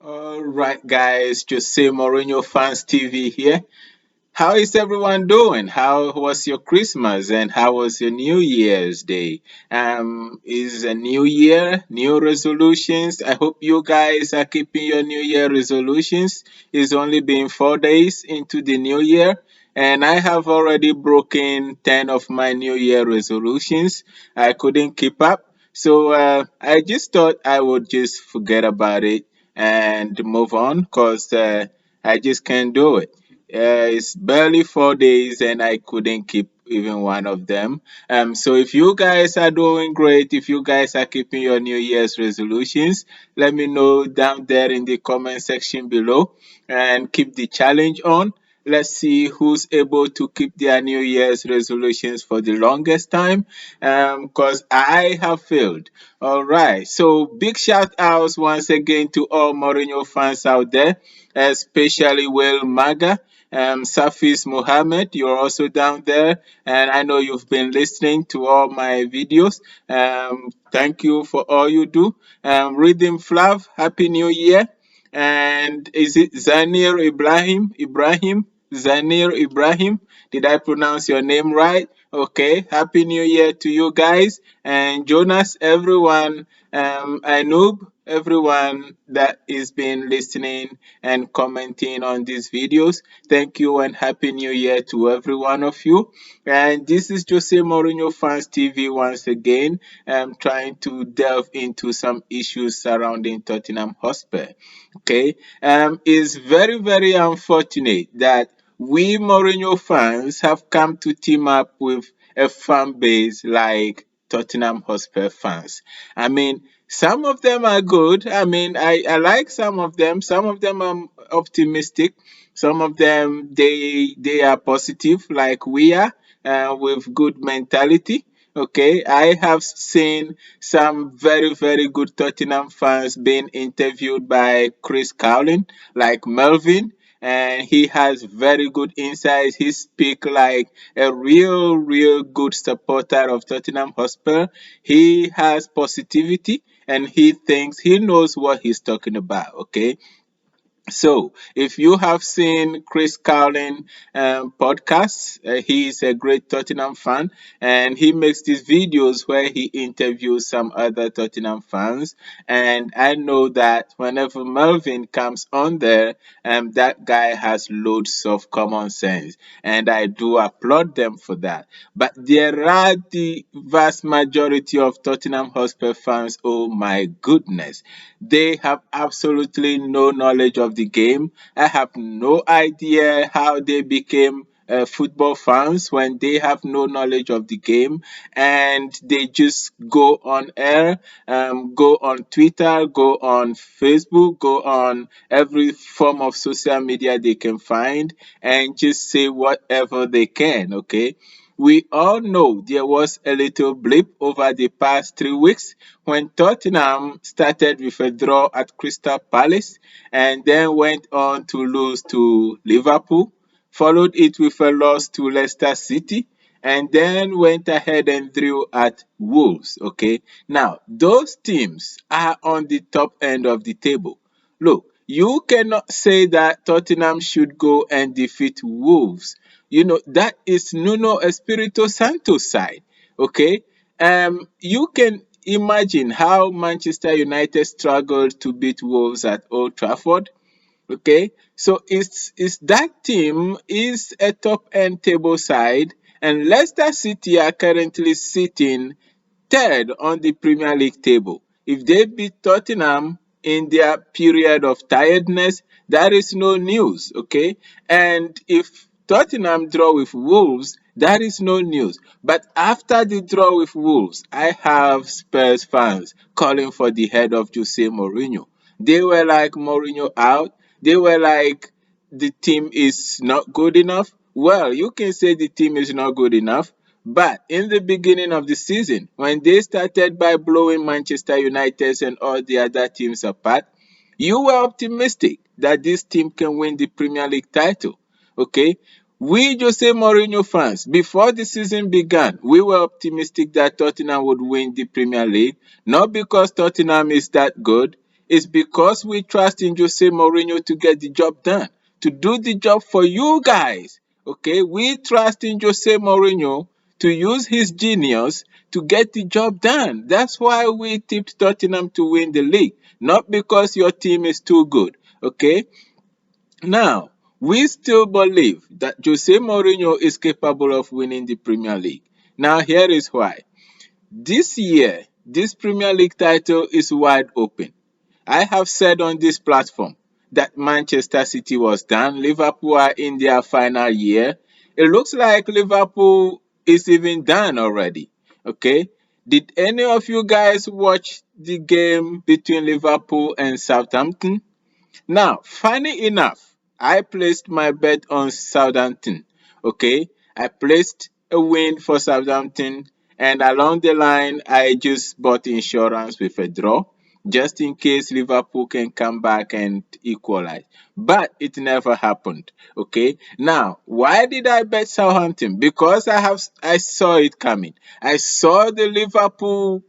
All right, guys, Jose Mourinho Fans TV here. How is everyone doing? How was your Christmas and how was your New Year's Day? Is a new year, new resolutions. I hope you guys are keeping your New Year resolutions. It's only been 4 days into the new year, and I have already broken 10 of my New Year resolutions. I couldn't keep up. So I just thought I would just forget about it and move on because I just can't do it. It's barely 4 days and I couldn't keep even one of them. So if you guys are doing great, if you guys are keeping your New Year's resolutions, let me know down there in the comment section below and keep the challenge on. Let's see who's able to keep their New Year's resolutions for the longest time. Because I have failed. All right. So big shout outs once again to all Mourinho fans out there, especially Will Maga. Safis Mohammed, you're also down there, and I know you've been listening to all my videos. Thank you for all you do. Rhythm Flav, Happy New Year. And is it Zanir Ibrahim? Zanir Ibrahim? Did I pronounce your name right? Okay. Happy New Year to you guys. And Jonas, everyone, Anub, everyone that is been listening and commenting on these videos. Thank you and Happy New Year to every one of you. And this is Jose Mourinho Fans TV once again. I'm trying to delve into some issues surrounding Tottenham Hotspur. Okay, it's very, very unfortunate that we Mourinho fans have come to team up with a fan base like Tottenham Hotspur fans. I mean, some of them are good. I mean, I like some of them. Some of them are optimistic. Some of them they are positive, like we are, with good mentality. Okay, I have seen some very, very good Tottenham fans being interviewed by Chris Cowling, like Melvin, and he has very good insights. He speaks like a real, real good supporter of Tottenham Hotspur. He has positivity and he thinks he knows what he's talking about. Okay, so, if you have seen Chris Cowling podcasts, he is a great Tottenham fan, and he makes these videos where he interviews some other Tottenham fans. And I know that whenever Melvin comes on there, that guy has loads of common sense, and I do applaud them for that. But there are the vast majority of Tottenham Hotspur fans. Oh my goodness, they have absolutely no knowledge of the game. I have no idea how they became football fans when they have no knowledge of the game and they just go on air, go on Twitter, go on Facebook, go on every form of social media they can find and just say whatever they can, okay? We all know there was a little blip over the past 3 weeks when Tottenham started with a draw at Crystal Palace and then went on to lose to Liverpool, followed it with a loss to Leicester City, and then went ahead and drew at Wolves. Okay, now those teams are on the top end of the table. Look, you cannot say that Tottenham should go and defeat Wolves. You know, that is Nuno Espirito Santo's side. Okay, you can imagine how Manchester United struggled to beat Wolves at Old Trafford. Okay, so it's that team is a top end table side, and Leicester City are currently sitting third on the Premier League table. If they beat Tottenham in their period of tiredness, that is no news, okay? And if Tottenham draw with Wolves, that is no news. But after the draw with Wolves, I have Spurs fans calling for the head of Jose Mourinho. They were like Mourinho out. They were like the team is not good enough. Well, you can say the team is not good enough, but in the beginning of the season, when they started by blowing Manchester United and all the other teams apart, you were optimistic that this team can win the Premier League title. Okay? We Jose Mourinho fans, before the season began, we were optimistic that Tottenham would win the Premier League, not because Tottenham is that good. It's because we trust in Jose Mourinho to get the job done, to do the job for you guys. Okay, we trust in Jose Mourinho to use his genius to get the job done. That's why we tipped Tottenham to win the league, not because your team is too good. Okay, now we still believe that Jose Mourinho is capable of winning the Premier League. Now, here is why. This year, this Premier League title is wide open. I have said on this platform that Manchester City was done. Liverpool are in their final year. It looks like Liverpool is even done already. Okay. Did any of you guys watch the game between Liverpool and Southampton? Now, funny enough, I placed my bet on Southampton. Okay, I placed a win for Southampton, and along the line, I just bought insurance with a draw just in case Liverpool can come back and equalize. But it never happened. Okay, now why did I bet Southampton? Because I saw it coming. I saw the Liverpool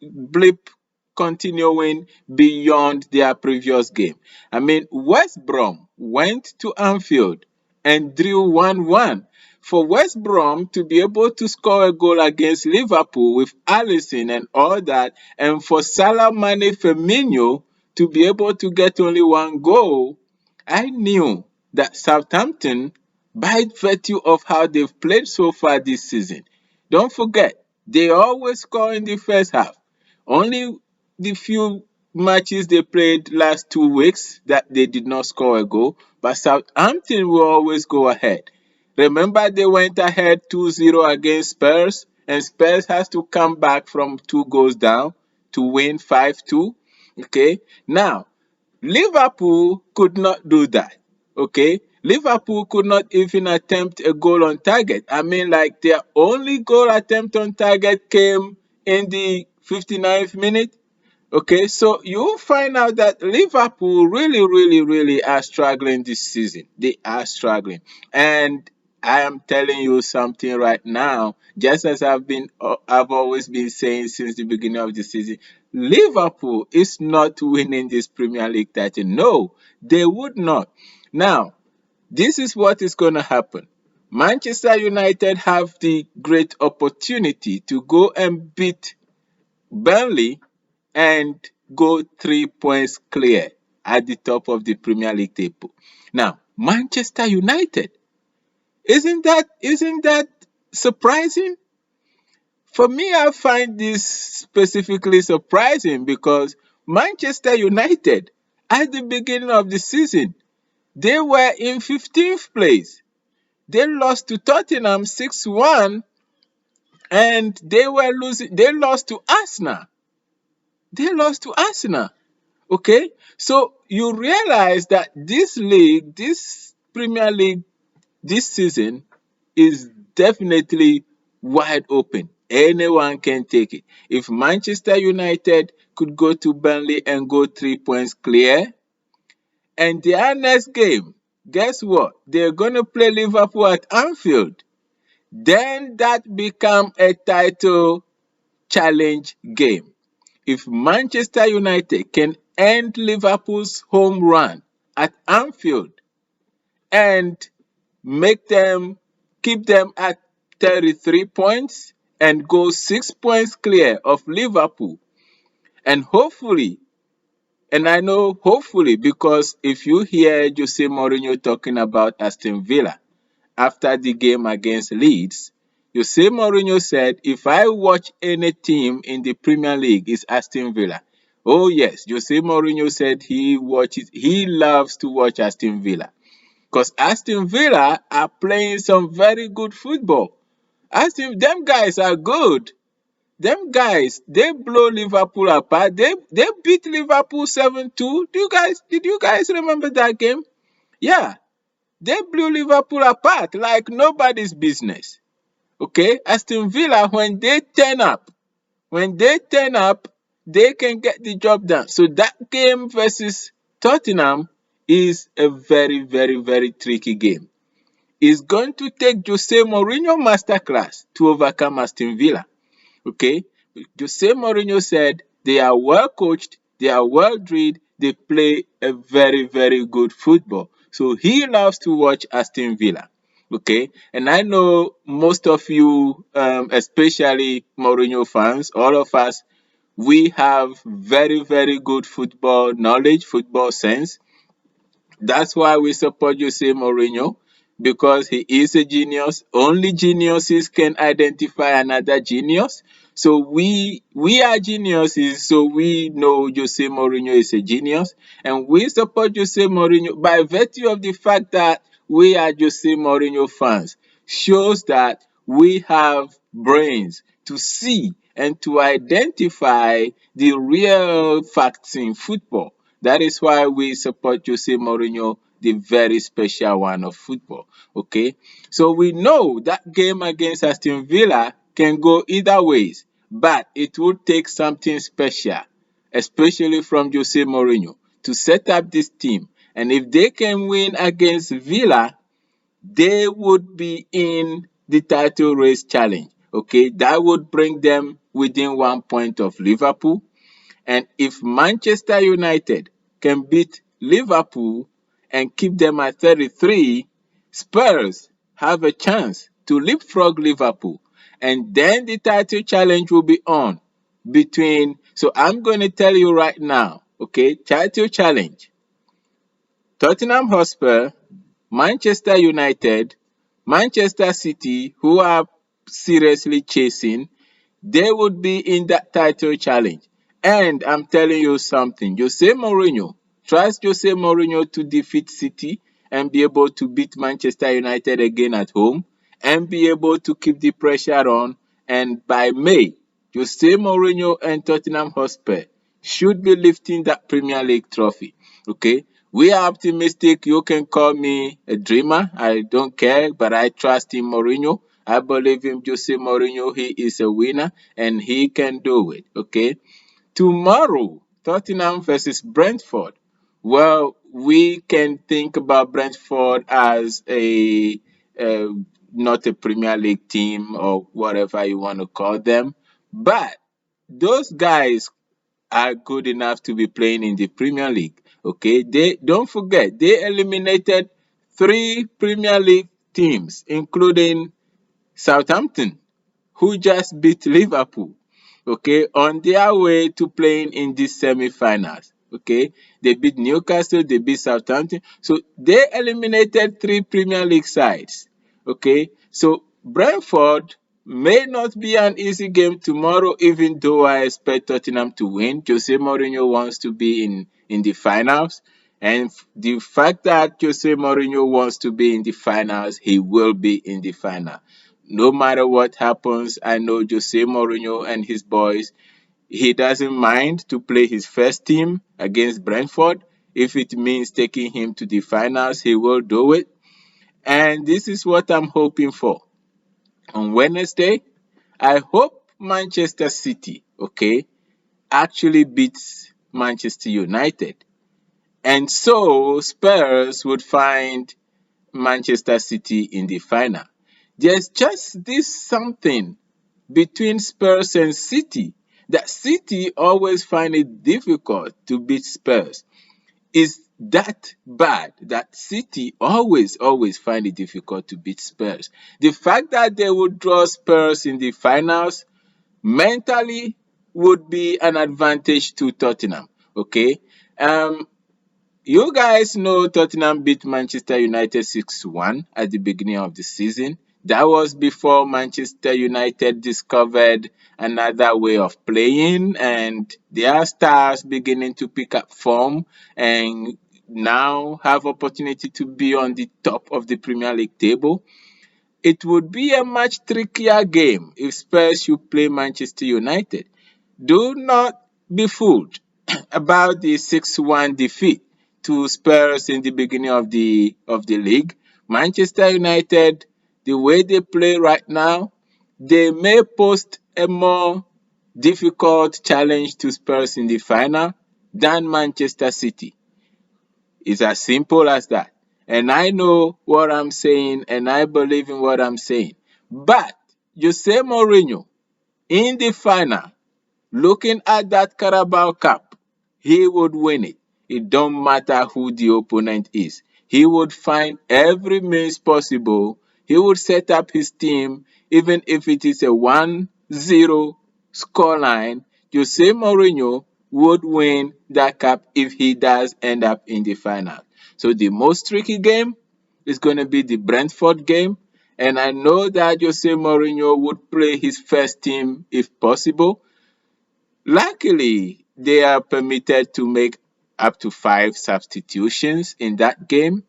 blip continuing beyond their previous game. I mean, West Brom went to Anfield and drew 1-1. For West Brom to be able to score a goal against Liverpool with Alisson and all that, and for Salah, Mane, Firmino to be able to get only one goal, I knew that Southampton, by virtue of how they've played so far this season, don't forget, they always score in the first half. Only the few matches they played last 2 weeks that they did not score a goal, but Southampton will always go ahead. Remember, they went ahead 2-0 against Spurs, and Spurs has to come back from 2 goals down to win 5-2. Okay, now Liverpool could not do that. Okay, Liverpool could not even attempt a goal on target. I mean, like their only goal attempt on target came in the 59th minute. Okay, so you find out that Liverpool really, really, really are struggling this season. They are struggling. And I am telling you something right now, just as I've always been saying since the beginning of the season, Liverpool is not winning this Premier League title. No, they would not. Now, this is what is going to happen. Manchester United have the great opportunity to go and beat Burnley and go 3 points clear at the top of the Premier League table. Now, Manchester United, isn't that surprising? For me, I find this specifically surprising because Manchester United, at the beginning of the season, they were in 15th place. They lost to Tottenham 6-1 and they lost to Arsenal. They lost to Arsenal. Okay, so you realize that this league, this Premier League, this season is definitely wide open. Anyone can take it. If Manchester United could go to Burnley and go 3 points clear, and their next game, guess what? They're going to play Liverpool at Anfield. Then that become a title challenge game. If Manchester United can end Liverpool's home run at Anfield and make them keep them at 33 points and go 6 points clear of Liverpool, and hopefully, and I know hopefully because if you hear Jose Mourinho talking about Aston Villa after the game against Leeds, Jose Mourinho said, if I watch any team in the Premier League, it's Aston Villa. Oh yes, Jose Mourinho said he loves to watch Aston Villa. Because Aston Villa are playing some very good football. Them guys are good. Them guys, they blow Liverpool apart. They beat Liverpool 7-2. Did you guys remember that game? Yeah. They blew Liverpool apart like nobody's business. Okay? Aston Villa, when they turn up, they can get the job done. So that game versus Tottenham is a very, very, very tricky game. It's going to take Jose Mourinho masterclass to overcome Aston Villa. Okay? Jose Mourinho said they are well coached, They are well drilled. They play a very, very good football. So he loves to watch Aston Villa. Okay, and I know most of you, especially Mourinho fans, all of us, we have very, very good football knowledge, football sense. That's why we support Jose Mourinho, because he is a genius. Only geniuses can identify another genius. So we are geniuses, so we know Jose Mourinho is a genius, and we support Jose Mourinho by virtue of the fact that we are Jose Mourinho fans. Shows that we have brains to see and to identify the real facts in football. That is why we support Jose Mourinho, the very special one of football. Okay, so we know that game against Aston Villa can go either ways, but it would take something special, especially from Jose Mourinho, to set up this team. And if they can win against Villa, they would be in the title race challenge. Okay, that would bring them within 1 point of Liverpool. And if Manchester United can beat Liverpool and keep them at 33, Spurs have a chance to leapfrog Liverpool. And then the title challenge will be on between. So I'm going to tell you right now, okay, title challenge: Tottenham Hotspur, Manchester United, Manchester City, who are seriously chasing, they would be in that title challenge. And I'm telling you something, Jose Mourinho, trust Jose Mourinho to defeat City and be able to beat Manchester United again at home and be able to keep the pressure on. And by May, Jose Mourinho and Tottenham Hotspur should be lifting that Premier League trophy. Okay, we are optimistic. You can call me a dreamer. I don't care, but I trust in Mourinho. I believe in Jose Mourinho. He is a winner and he can do it. Okay. Tomorrow, Tottenham versus Brentford. Well, we can think about Brentford as a not a Premier League team or whatever you want to call them, but those guys are good enough to be playing in the Premier League. Okay, they don't forget they eliminated three Premier League teams, including Southampton, who just beat Liverpool, okay, on their way to playing in these semi-finals. Okay, they beat Newcastle, they beat Southampton, so they eliminated three Premier League sides. Okay, so Brentford may not be an easy game tomorrow, even though I expect Tottenham to win. Jose Mourinho wants to be in the finals. And the fact that Jose Mourinho wants to be in the finals, he will be in the final. No matter what happens, I know Jose Mourinho and his boys, he doesn't mind to play his first team against Brentford. If it means taking him to the finals, he will do it. And this is what I'm hoping for. On Wednesday, I hope Manchester City, okay, actually beats Manchester United. And so Spurs would find Manchester City in the final. There's just this something between Spurs and City that City always find it difficult to beat Spurs. Is that bad that City always find it difficult to beat Spurs? The fact that they would draw Spurs in the finals mentally would be an advantage to Tottenham. Okay. Um, you guys know Tottenham beat Manchester United 6-1 at the beginning of the season. That was before Manchester United discovered another way of playing and their stars beginning to pick up form and now have opportunity to be on the top of the Premier League table. It would be a much trickier game if Spurs should play Manchester United. Do not be fooled about the 6-1 defeat to Spurs in the beginning of the league. Manchester United, the way they play right now, they may post a more difficult challenge to Spurs in the final than Manchester City. It's as simple as that. And I know what I'm saying and I believe in what I'm saying. But Jose Mourinho in the final, looking at that Carabao Cup, he would win it. It don't matter who the opponent is. He would find every means possible. He would set up his team, even if it is a 1-0 scoreline. Jose Mourinho would win that cup if he does end up in the final. So the most tricky game is going to be the Brentford game. And I know that Jose Mourinho would play his first team if possible. Luckily, they are permitted to make up to 5 substitutions in that game.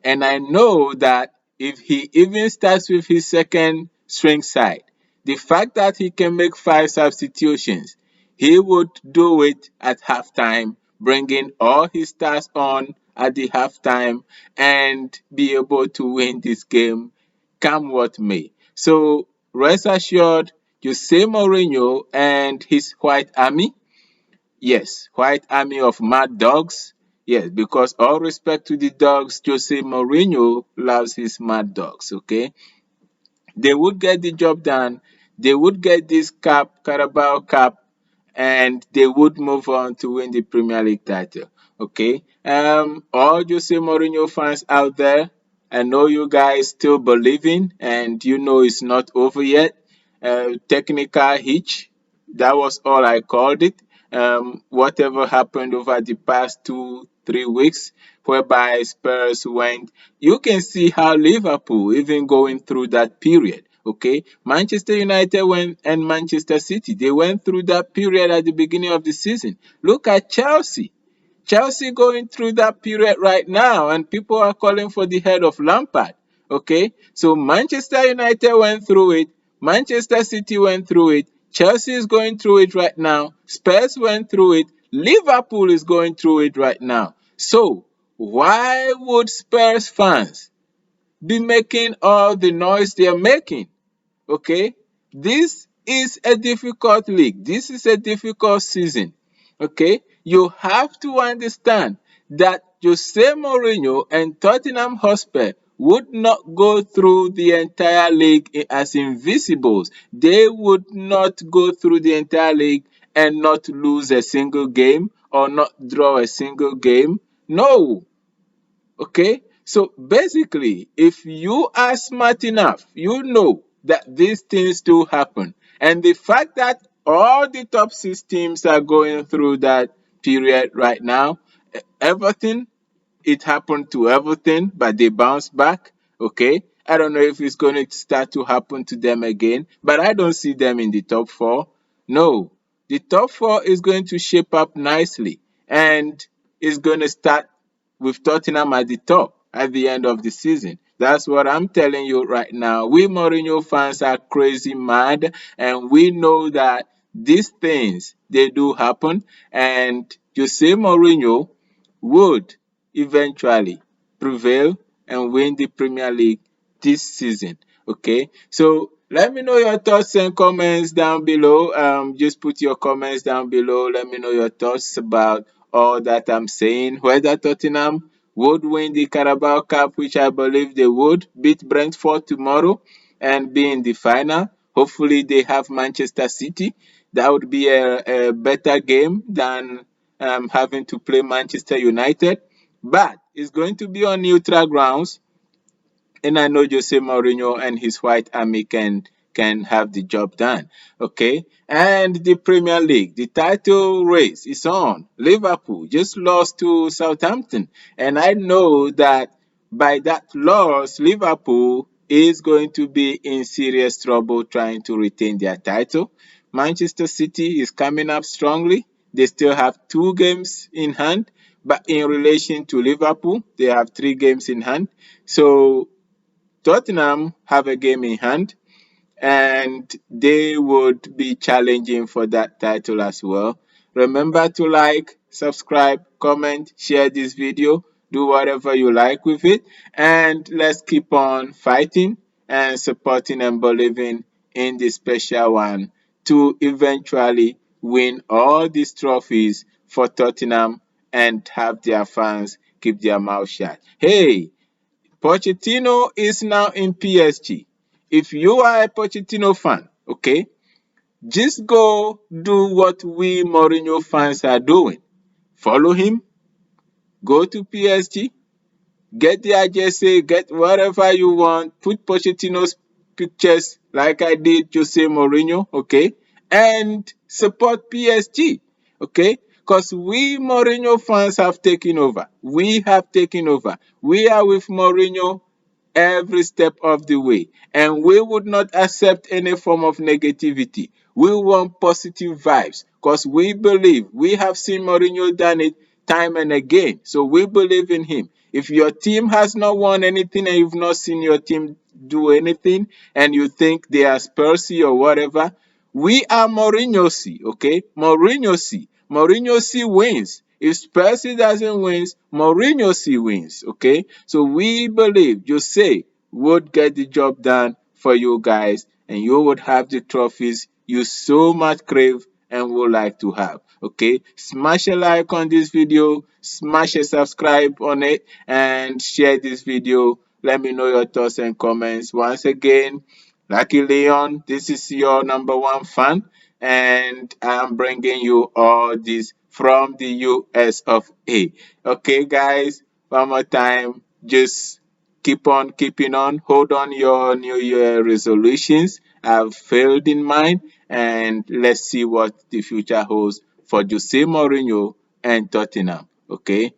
And I know that if he even starts with his second string side, the fact that he can make 5 substitutions, he would do it at halftime, bringing all his stars on at the halftime and be able to win this game come what may. So rest assured, Jose Mourinho and his white army. Yes, white army of mad dogs. Yes, because all respect to the dogs, Jose Mourinho loves his mad dogs, okay? They would get the job done. They would get this cup, Carabao Cup, and they would move on to win the Premier League title. Okay. All Jose Mourinho fans out there, I know you guys still believing, and you know it's not over yet. Technical hitch, that was all I called it. Whatever happened over the past 2, 3 weeks, whereby Spurs went, you can see how Liverpool even going through that period. Okay, Manchester United went and Manchester City, they went through that period at the beginning of the season. Look at Chelsea. Chelsea going through that period right now, and people are calling for the head of Lampard. Okay, so Manchester United went through it, Manchester City went through it, Chelsea is going through it right now, Spurs went through it, Liverpool is going through it right now. So, why would Spurs fans be making all the noise they're making? Okay, this is a difficult league, this is a difficult season. Okay, you have to understand that Jose Mourinho and Tottenham Hotspur would not go through the entire league as invisibles. They would not go through the entire league and not lose a single game or not draw a single game. No. Okay, so basically, if you are smart enough, you know that these things do happen. And the fact that all the top 6 teams are going through that period right now, everything, it happened to Everton, but they bounced back. Okay. I don't know if it's going to start to happen to them again, but I don't see them in the top 4. No, the top 4 is going to shape up nicely and it's going to start with Tottenham at the top at the end of the season. That's what I'm telling you right now. We Mourinho fans are crazy mad, and we know that these things they do happen. And Jose Mourinho would eventually prevail and win the Premier League this season. Okay, so let me know your thoughts and comments down below. Just put your comments down below. Let me know your thoughts about all that I'm saying. Whether Tottenham would win the Carabao Cup, which I believe they would, beat Brentford tomorrow and be in the final. Hopefully, they have Manchester City. That would be a better game than having to play Manchester United. But it's going to be on neutral grounds, and I know Jose Mourinho and his white army can have the job done. Okay, and the Premier League, the title race is on. Liverpool just lost to Southampton, and I know that by that loss, Liverpool is going to be in serious trouble trying to retain their title. Manchester City is coming up strongly. They still have 2 games in hand, but in relation to Liverpool, they have 3 games in hand. So Tottenham have a game in hand and they would be challenging for that title as well. Remember to like, subscribe, comment, share this video, do whatever you like with it, and let's keep on fighting and supporting and believing in the special one to eventually win all these trophies for Tottenham and have their fans keep their mouth shut. Hey, Pochettino is now in PSG. If you are a Pochettino fan, okay, just go do what we Mourinho fans are doing. follow him, go to PSG, get the jersey, get whatever you want, put Pochettino's pictures like I did Jose Mourinho, okay, and support PSG, okay, because we Mourinho fans have taken over. We have taken over. We are with Mourinho every step of the way, and we would not accept any form of negativity. We want positive vibes because we believe we have seen Mourinho done it time and again. So we believe in him. If your team has not won anything and you've not seen your team do anything and you think they are Spursy or whatever, we are Mourinho C, okay? Mourinho C. Mourinho C wins. If Spurs doesn't win, Mourinho C wins, okay? So we believe Jose would get the job done for you guys and you would have the trophies you so much crave and would like to have, okay? Smash a like on this video, smash a subscribe on it, and share this video. Let me know your thoughts and comments. Once again, Lucky Leon, this is your number one fan, and I'm bringing you all this from the US of A. Okay, guys, one more time, just keep on keeping on. Hold on your New Year resolutions. I've failed in mine, and let's see what the future holds for Jose Mourinho and Tottenham. Okay,